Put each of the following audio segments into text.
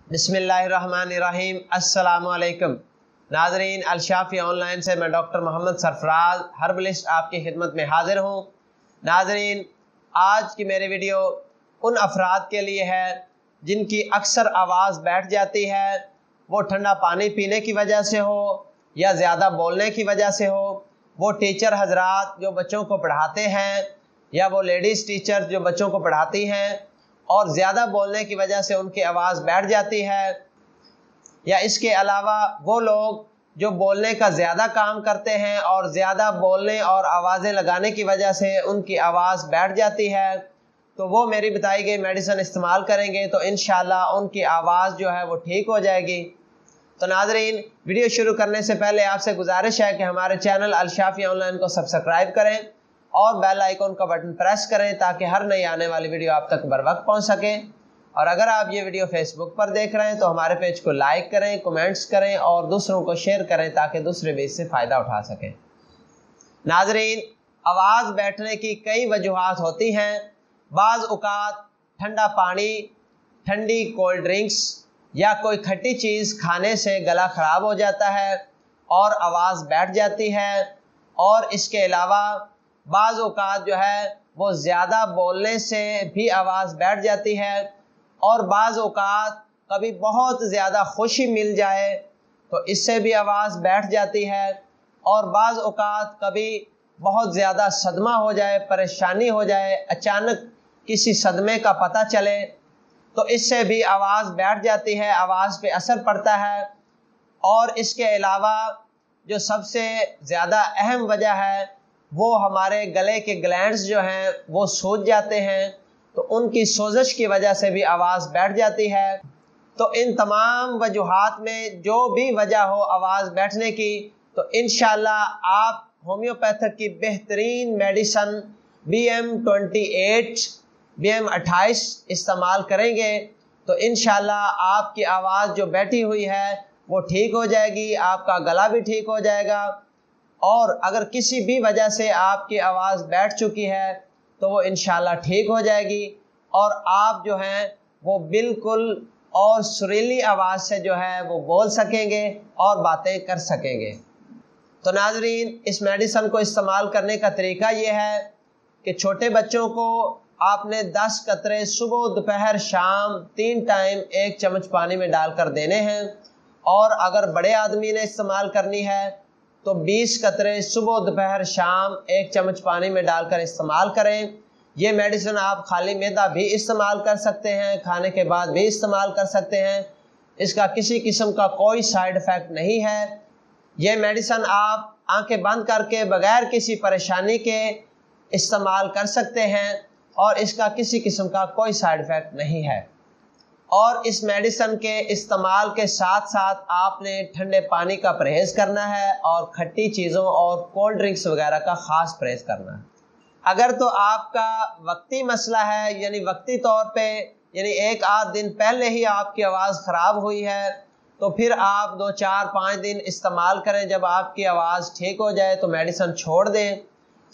बिस्मिल्लाहिर्रहमानिर्रहीम। अस्सलामु अलैकुम नाजरीन, अलशाफी ऑनलाइन से मैं डॉक्टर मोहम्मद सरफराज हर्बलिस्ट आपकी खिदमत में हाजिर हूँ। नाजरीन, आज की मेरी वीडियो उन अफराद के लिए है जिनकी अक्सर आवाज़ बैठ जाती है, वो ठंडा पानी पीने की वजह से हो या ज़्यादा बोलने की वजह से हो। वो टीचर हजरात जो बच्चों को पढ़ाते हैं या वो लेडीज़ टीचर जो बच्चों को पढ़ाती हैं और ज़्यादा बोलने की वजह से उनकी आवाज़ बैठ जाती है, या इसके अलावा वो लोग जो बोलने का ज़्यादा काम करते हैं और ज़्यादा बोलने और आवाज़ें लगाने की वजह से उनकी आवाज़ बैठ जाती है, तो वो मेरी बताई गई मेडिसिन इस्तेमाल करेंगे तो इंशाल्लाह उनकी आवाज़ जो है वो ठीक हो जाएगी। तो नाजरीन, वीडियो शुरू करने से पहले आपसे गुजारिश है कि हमारे चैनल अलशाफी ऑनलाइन को सब्सक्राइब करें और बेल आइकन का बटन प्रेस करें ताकि हर नई आने वाली वीडियो आप तक बर वक्त पहुँच सके। और अगर आप ये वीडियो फेसबुक पर देख रहे हैं तो हमारे पेज को लाइक करें, कमेंट्स करें और दूसरों को शेयर करें ताकि दूसरे भी इससे फ़ायदा उठा सकें। नाजरीन, आवाज़ बैठने की कई वजूहात होती हैं। बाज़ औक़ात ठंडा पानी, ठंडी कोल्ड ड्रिंक्स या कोई खट्टी चीज़ खाने से गला ख़राब हो जाता है और आवाज़ बैठ जाती है। और इसके अलावा बाज़ औक़ात जो है वो ज़्यादा बोलने से भी आवाज़ बैठ जाती है, और बाज़ औक़ात कभी बहुत ज़्यादा खुशी मिल जाए तो इससे भी आवाज़ बैठ जाती है, और बाज़ औक़ात कभी बहुत ज़्यादा सदमा हो जाए, परेशानी हो जाए, अचानक किसी सदमे का पता चले तो इससे भी आवाज़ बैठ जाती है, आवाज़ पे असर पड़ता है। और इसके अलावा जो सबसे ज़्यादा अहम वजह है वो हमारे गले के ग्लैंड्स जो हैं वो सूज जाते हैं, तो उनकी सोजश की वजह से भी आवाज़ बैठ जाती है। तो इन तमाम वजूहात में जो भी वजह हो आवाज़ बैठने की, तो इंशाल्लाह आप होम्योपैथिक की बेहतरीन मेडिसन BM28 BM28 इस्तेमाल करेंगे तो इंशाल्लाह आपकी आवाज़ जो बैठी हुई है वो ठीक हो जाएगी, आपका गला भी ठीक हो जाएगा। और अगर किसी भी वजह से आपकी आवाज़ बैठ चुकी है तो वो इंशाल्लाह ठीक हो जाएगी और आप जो हैं वो बिल्कुल और सुरीली आवाज़ से जो है वो बोल सकेंगे और बातें कर सकेंगे। तो नाजरीन, इस मेडिसिन को इस्तेमाल करने का तरीका ये है कि छोटे बच्चों को आपने 10 कतरे सुबह दोपहर शाम 3 टाइम 1 चम्मच पानी में डालकर देने हैं, और अगर बड़े आदमी ने इस्तेमाल करनी है तो 20 कतरे सुबह दोपहर शाम 1 चम्मच पानी में डालकर इस्तेमाल करें। ये मेडिसिन आप खाली मैदा भी इस्तेमाल कर सकते हैं, खाने के बाद भी इस्तेमाल कर सकते हैं। इसका किसी किस्म का कोई साइड इफ़ेक्ट नहीं है। ये मेडिसिन आप आंखें बंद करके बगैर किसी परेशानी के इस्तेमाल कर सकते हैं और इसका किसी किस्म का कोई साइड इफ़ेक्ट नहीं है। और इस मेडिसिन के इस्तेमाल के साथ साथ आपने ठंडे पानी का परहेज़ करना है और खट्टी चीज़ों और कोल्ड ड्रिंक्स वगैरह का ख़ास परहेज़ करना है। अगर तो आपका वक्ती मसला है, यानी वक्ती तौर पे, यानी 1 आध दिन पहले ही आपकी आवाज़ ख़राब हुई है, तो फिर आप 2 4 5 दिन इस्तेमाल करें। जब आपकी आवाज़ ठीक हो जाए तो मेडिसिन छोड़ दें।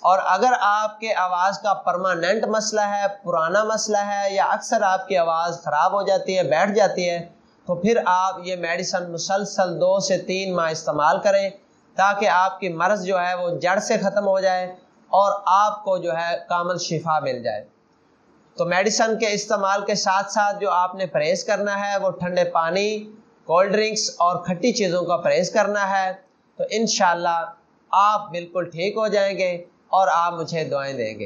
और अगर आपके आवाज़ का परमानेंट मसला है, पुराना मसला है, या अक्सर आपकी आवाज़ ख़राब हो जाती है, बैठ जाती है, तो फिर आप ये मेडिसिन मुसलसल 2 से 3 माह इस्तेमाल करें ताकि आपकी मर्ज़ जो है वो जड़ से ख़त्म हो जाए और आपको जो है कामिल शिफा मिल जाए। तो मेडिसिन के इस्तेमाल के साथ साथ जो आपने परहेज़ करना है वो ठंडे पानी, कोल्ड ड्रिंक्स और खट्टी चीज़ों का परहेज़ करना है। तो इंशाल्लाह आप बिल्कुल ठीक हो जाएंगे और आप मुझे दुआएं देंगे।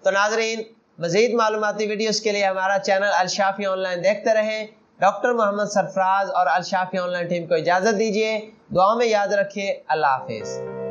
तो नाजरीन, मज़ीद मालूमाती वीडियोस के लिए हमारा चैनल अलशाफी ऑनलाइन देखते रहें। डॉक्टर मोहम्मद सरफराज और अलशाफी ऑनलाइन टीम को इजाज़त दीजिए। दुआओं में याद रखिए। अल्लाह हाफिज़।